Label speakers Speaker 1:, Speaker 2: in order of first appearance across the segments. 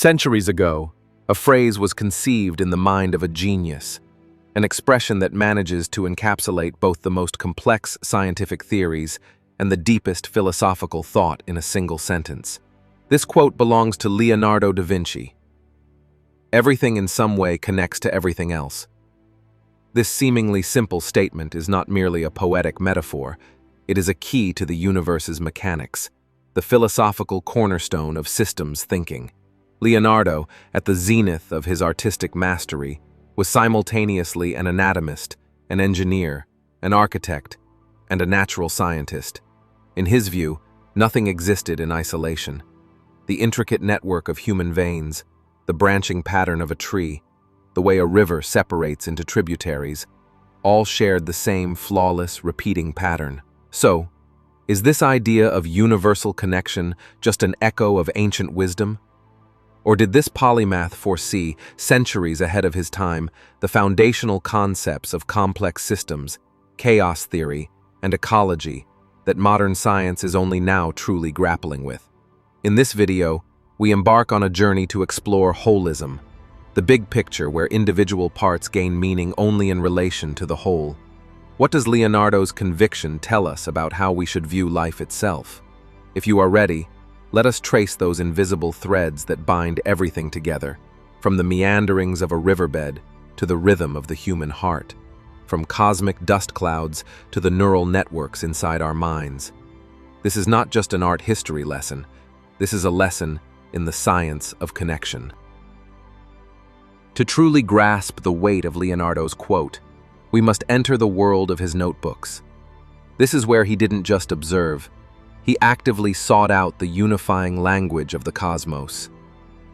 Speaker 1: Centuries ago, a phrase was conceived in the mind of a genius, an expression that manages to encapsulate both the most complex scientific theories and the deepest philosophical thought in a single sentence. This quote belongs to Leonardo da Vinci. Everything in some way connects to everything else. This seemingly simple statement is not merely a poetic metaphor, it is a key to the universe's mechanics, the philosophical cornerstone of systems thinking. Leonardo, at the zenith of his artistic mastery, was simultaneously an anatomist, an engineer, an architect, and a natural scientist. In his view, nothing existed in isolation. The intricate network of human veins, the branching pattern of a tree, the way a river separates into tributaries, all shared the same flawless, repeating pattern. So, is this idea of universal connection just an echo of ancient wisdom? Or did this polymath foresee, centuries ahead of his time, the foundational concepts of complex systems, chaos theory, and ecology that modern science is only now truly grappling with? In this video, we embark on a journey to explore holism, the big picture where individual parts gain meaning only in relation to the whole. What does Leonardo's conviction tell us about how we should view life itself? If you are ready, let us trace those invisible threads that bind everything together, from the meanderings of a riverbed to the rhythm of the human heart, from cosmic dust clouds to the neural networks inside our minds. This is not just an art history lesson, this is a lesson in the science of connection. To truly grasp the weight of Leonardo's quote, we must enter the world of his notebooks. This is where he didn't just observe, he actively sought out the unifying language of the cosmos.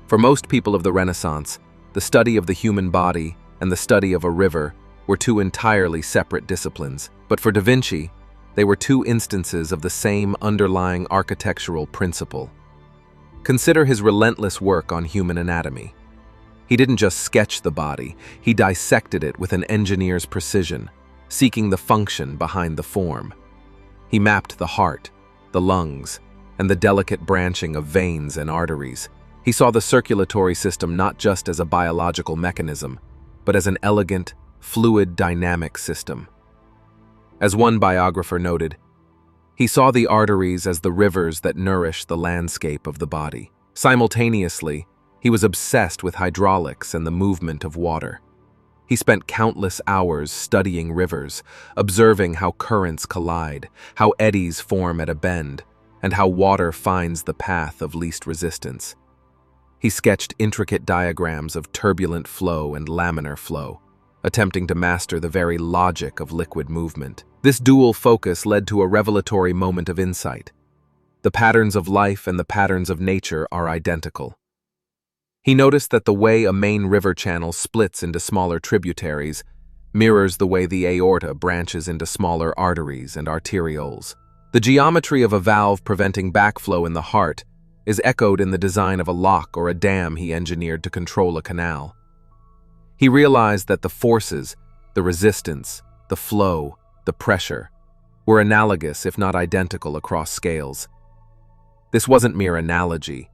Speaker 1: For most people of the Renaissance, the study of the human body and the study of a river were two entirely separate disciplines, but for Da Vinci, they were two instances of the same underlying architectural principle. Consider his relentless work on human anatomy. He didn't just sketch the body, he dissected it with an engineer's precision, seeking the function behind the form. He mapped the heart, the lungs, and the delicate branching of veins and arteries. He saw the circulatory system not just as a biological mechanism, but as an elegant, fluid, dynamic system. As one biographer noted, he saw the arteries as the rivers that nourish the landscape of the body. Simultaneously, he was obsessed with hydraulics and the movement of water. He spent countless hours studying rivers, observing how currents collide, how eddies form at a bend, and how water finds the path of least resistance. He sketched intricate diagrams of turbulent flow and laminar flow, attempting to master the very logic of liquid movement. This dual focus led to a revelatory moment of insight. The patterns of life and the patterns of nature are identical. He noticed that the way a main river channel splits into smaller tributaries mirrors the way the aorta branches into smaller arteries and arterioles. The geometry of a valve preventing backflow in the heart is echoed in the design of a lock or a dam he engineered to control a canal. He realized that the forces, the resistance, the flow, the pressure, were analogous if not identical across scales. This wasn't mere analogy.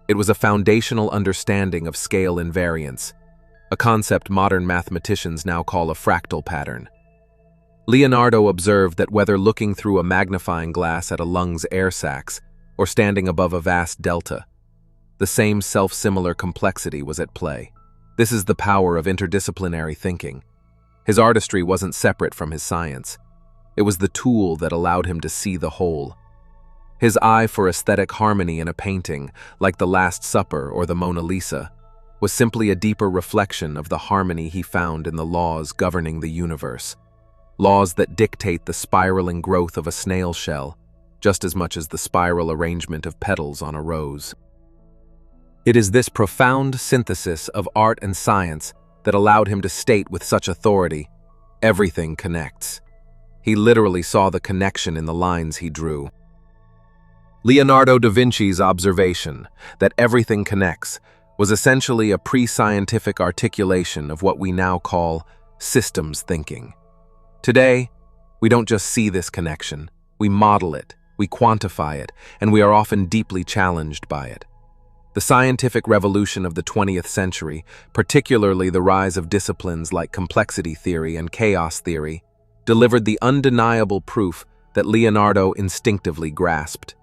Speaker 1: It was a foundational understanding of scale invariance, a concept modern mathematicians now call a fractal pattern. Leonardo observed that whether looking through a magnifying glass at a lung's air sacs or standing above a vast delta, the same self-similar complexity was at play. This is the power of interdisciplinary thinking. His artistry wasn't separate from his science. It was the tool that allowed him to see the whole. His eye for aesthetic harmony in a painting, like the Last Supper or the Mona Lisa, was simply a deeper reflection of the harmony he found in the laws governing the universe. Laws that dictate the spiraling growth of a snail shell, just as much as the spiral arrangement of petals on a rose. It is this profound synthesis of art and science that allowed him to state with such authority, "Everything connects." He literally saw the connection in the lines he drew. Leonardo da Vinci's observation that everything connects was essentially a pre-scientific articulation of what we now call systems thinking. Today, we don't just see this connection, we model it, we quantify it, and we are often deeply challenged by it. The scientific revolution of the 20th century, particularly the rise of disciplines like complexity theory and chaos theory, delivered the undeniable proof that Leonardo instinctively grasped.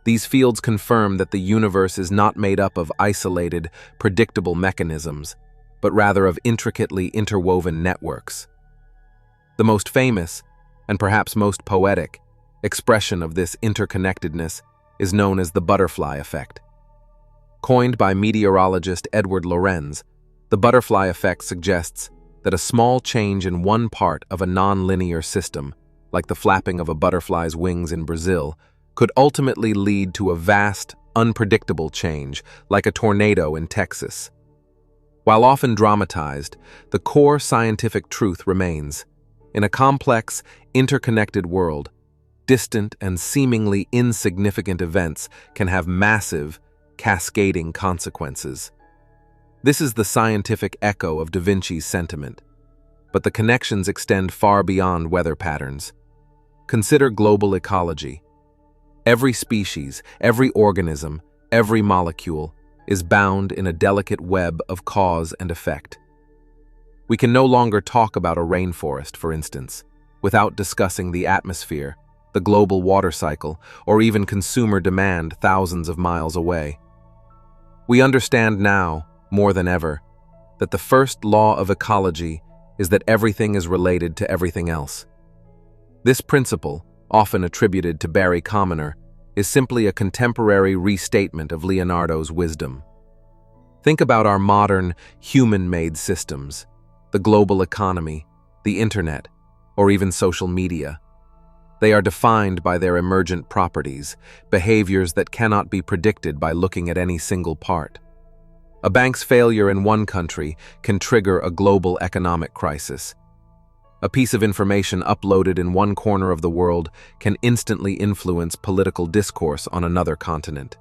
Speaker 1: These fields confirm that the universe is not made up of isolated, predictable mechanisms, but rather of intricately interwoven networks. The most famous, and perhaps most poetic, expression of this interconnectedness is known as the butterfly effect. Coined by meteorologist Edward Lorenz, the butterfly effect suggests that a small change in one part of a non-linear system, like the flapping of a butterfly's wings in Brazil, could ultimately lead to a vast, unpredictable change, like a tornado in Texas. While often dramatized, the core scientific truth remains. In a complex, interconnected world, distant and seemingly insignificant events can have massive, cascading consequences. This is the scientific echo of Da Vinci's sentiment, but the connections extend far beyond weather patterns. Consider global ecology. Every species, every organism, every molecule is bound in a delicate web of cause and effect. We can no longer talk about a rainforest, for instance, without discussing the atmosphere, the global water cycle, or even consumer demand thousands of miles away. We understand now, more than ever, that the first law of ecology is that everything is related to everything else. This principle, often attributed to Barry Commoner, is simply a contemporary restatement of Leonardo's wisdom. Think about our modern, human-made systems, the global economy, the internet, or even social media. They are defined by their emergent properties, behaviors that cannot be predicted by looking at any single part. A bank's failure in one country can trigger a global economic crisis. A piece of information uploaded in one corner of the world can instantly influence political discourse on another continent.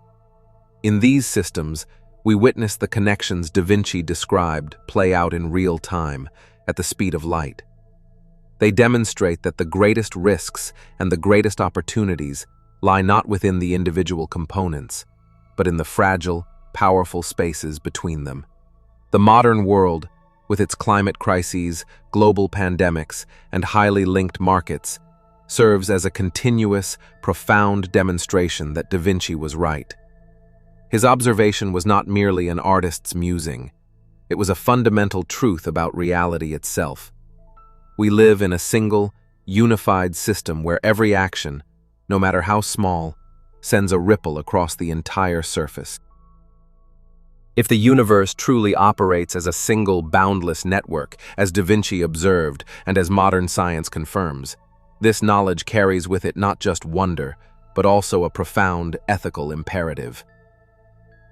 Speaker 1: In these systems, we witness the connections Da Vinci described play out in real time, at the speed of light. They demonstrate that the greatest risks and the greatest opportunities lie not within the individual components, but in the fragile, powerful spaces between them. The modern world, with its climate crises, global pandemics, and highly linked markets, serves as a continuous, profound demonstration that Da Vinci was right. His observation was not merely an artist's musing. It was a fundamental truth about reality itself. We live in a single, unified system where every action, no matter how small, sends a ripple across the entire surface. If the universe truly operates as a single, boundless network, as Da Vinci observed and as modern science confirms, this knowledge carries with it not just wonder, but also a profound ethical imperative.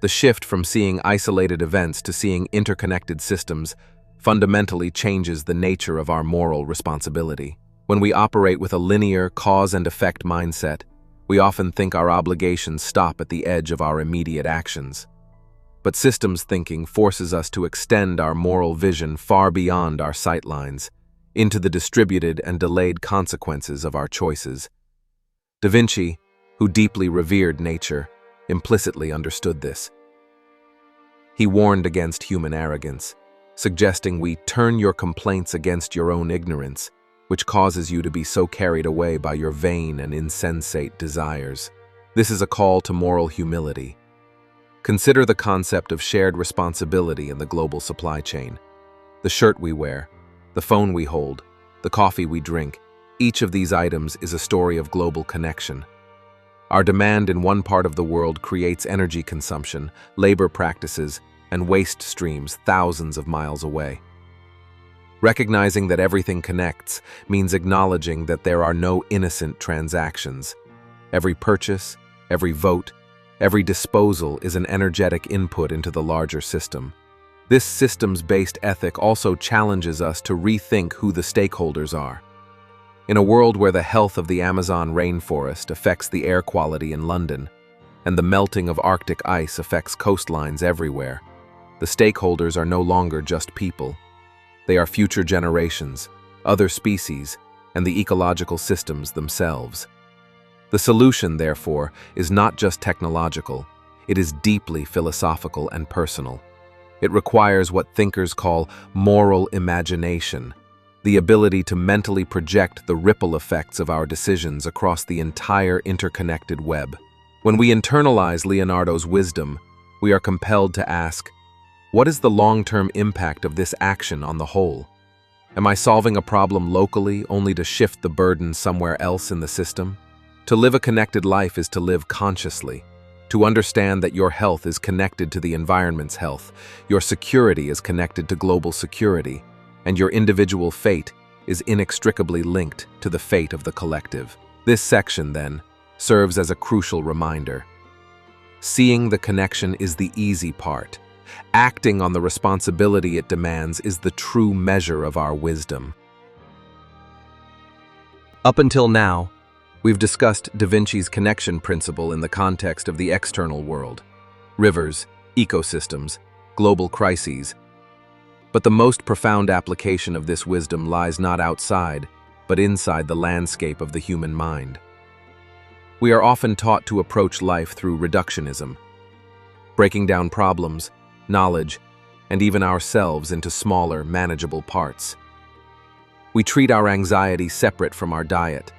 Speaker 1: The shift from seeing isolated events to seeing interconnected systems fundamentally changes the nature of our moral responsibility. When we operate with a linear cause and effect mindset, we often think our obligations stop at the edge of our immediate actions. But systems thinking forces us to extend our moral vision far beyond our sightlines, into the distributed and delayed consequences of our choices. Da Vinci, who deeply revered nature, implicitly understood this. He warned against human arrogance, suggesting we turn your complaints against your own ignorance, which causes you to be so carried away by your vain and insensate desires. This is a call to moral humility. Consider the concept of shared responsibility in the global supply chain. The shirt we wear, the phone we hold, the coffee we drink, each of these items is a story of global connection. Our demand in one part of the world creates energy consumption, labor practices, and waste streams thousands of miles away. Recognizing that everything connects means acknowledging that there are no innocent transactions. Every purchase, every vote, every disposal is an energetic input into the larger system. This systems-based ethic also challenges us to rethink who the stakeholders are. In a world where the health of the Amazon rainforest affects the air quality in London, and the melting of Arctic ice affects coastlines everywhere, the stakeholders are no longer just people. They are future generations, other species, and the ecological systems themselves. The solution, therefore, is not just technological, It is deeply philosophical and personal. It requires what thinkers call moral imagination, the ability to mentally project the ripple effects of our decisions across the entire interconnected web. When we internalize Leonardo's wisdom, we are compelled to ask, what is the long-term impact of this action on the whole? Am I solving a problem locally only to shift the burden somewhere else in the system? To live a connected life is to live consciously, to understand that your health is connected to the environment's health, your security is connected to global security, and your individual fate is inextricably linked to the fate of the collective. This section, then, serves as a crucial reminder. Seeing the connection is the easy part. Acting on the responsibility it demands is the true measure of our wisdom. Up until now, we've discussed Da Vinci's connection principle in the context of the external world, rivers, ecosystems, global crises. But the most profound application of this wisdom lies not outside, but inside the landscape of the human mind. We are often taught to approach life through reductionism, breaking down problems, knowledge, and even ourselves into smaller, manageable parts. We treat our anxiety separate from our diet,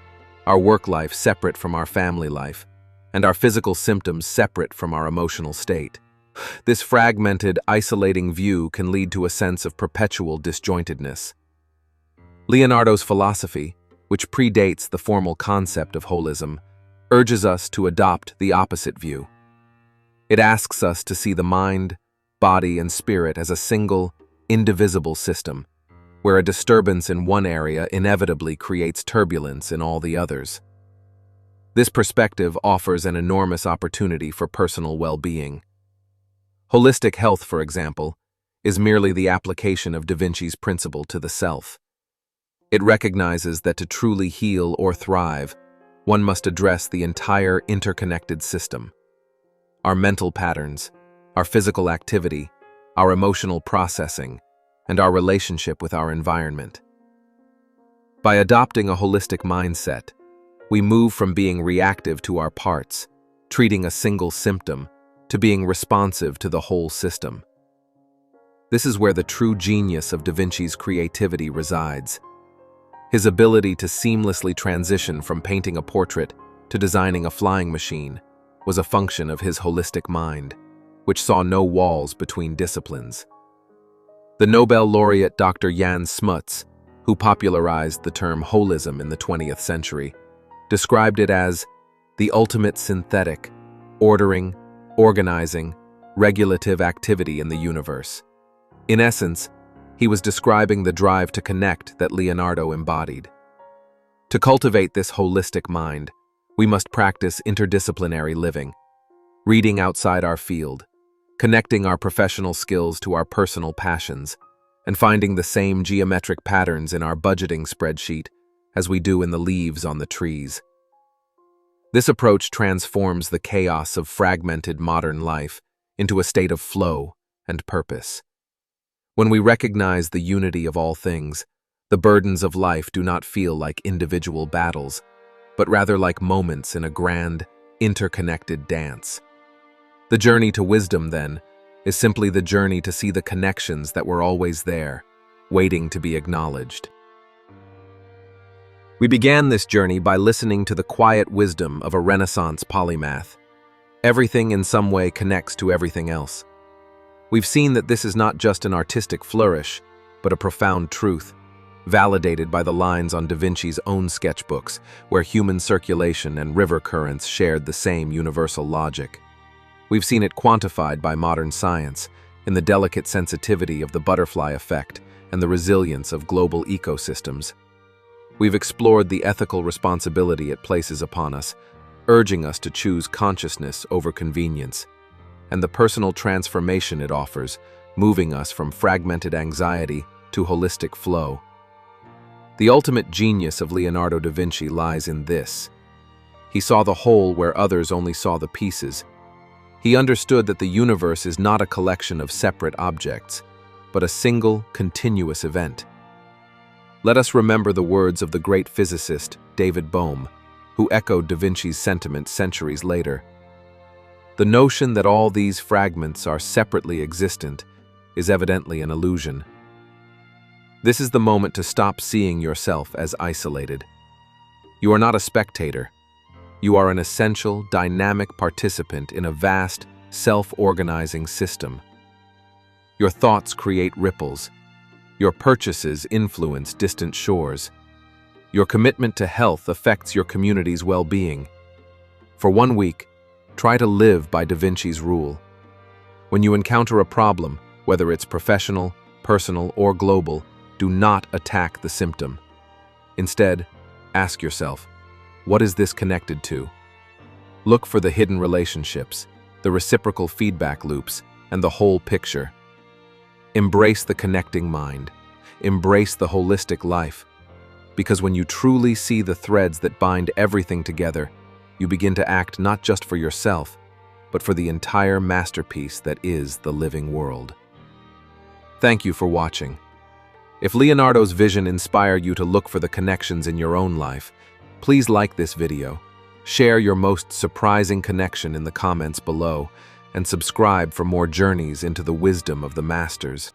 Speaker 1: our work life separate from our family life, and our physical symptoms separate from our emotional state. This fragmented, isolating view can lead to a sense of perpetual disjointedness. Leonardo's philosophy, which predates the formal concept of holism, urges us to adopt the opposite view. It asks us to see the mind, body, and spirit as a single, indivisible system, where a disturbance in one area inevitably creates turbulence in all the others. This perspective offers an enormous opportunity for personal well-being. Holistic health, for example, is merely the application of Da Vinci's principle to the self. It recognizes that to truly heal or thrive, one must address the entire interconnected system. Our mental patterns, our physical activity, our emotional processing, and our relationship with our environment. By adopting a holistic mindset, we move from being reactive to our parts, treating a single symptom, to being responsive to the whole system. This is where the true genius of Da Vinci's creativity resides. His ability to seamlessly transition from painting a portrait to designing a flying machine was a function of his holistic mind, which saw no walls between disciplines. The Nobel laureate Dr. Jan Smuts, who popularized the term holism in the 20th century, described it as the ultimate synthetic, ordering, organizing, regulative activity in the universe. In essence, he was describing the drive to connect that Leonardo embodied. To cultivate this holistic mind, we must practice interdisciplinary living, reading outside our field, connecting our professional skills to our personal passions, and finding the same geometric patterns in our budgeting spreadsheet as we do in the leaves on the trees. This approach transforms the chaos of fragmented modern life into a state of flow and purpose. When we recognize the unity of all things, the burdens of life do not feel like individual battles, but rather like moments in a grand, interconnected dance. The journey to wisdom, then, is simply the journey to see the connections that were always there, waiting to be acknowledged. We began this journey by listening to the quiet wisdom of a Renaissance polymath. Everything in some way connects to everything else. We've seen that this is not just an artistic flourish, but a profound truth, validated by the lines on Da Vinci's own sketchbooks, where human circulation and river currents shared the same universal logic. We've seen it quantified by modern science in the delicate sensitivity of the butterfly effect and the resilience of global ecosystems. We've explored the ethical responsibility it places upon us, urging us to choose consciousness over convenience, and the personal transformation it offers, moving us from fragmented anxiety to holistic flow. The ultimate genius of Leonardo da Vinci lies in this. He saw the whole where others only saw the pieces. He understood that the universe is not a collection of separate objects, but a single, continuous event. Let us remember the words of the great physicist David Bohm, who echoed Da Vinci's sentiment centuries later. The notion that all these fragments are separately existent is evidently an illusion. This is the moment to stop seeing yourself as isolated. You are not a spectator. You are an essential, dynamic participant in a vast, self-organizing system. Your thoughts create ripples. Your purchases influence distant shores. Your commitment to health affects your community's well-being. For 1 week, try to live by Da Vinci's rule. When you encounter a problem, whether it's professional, personal, or global, do not attack the symptom. Instead, ask yourself, what is this connected to? Look for the hidden relationships, the reciprocal feedback loops, and the whole picture. Embrace the connecting mind. Embrace the holistic life. Because when you truly see the threads that bind everything together, you begin to act not just for yourself, but for the entire masterpiece that is the living world. Thank you for watching. If Leonardo's vision inspired you to look for the connections in your own life, please like this video, share your most surprising connection in the comments below, and subscribe for more journeys into the wisdom of the masters.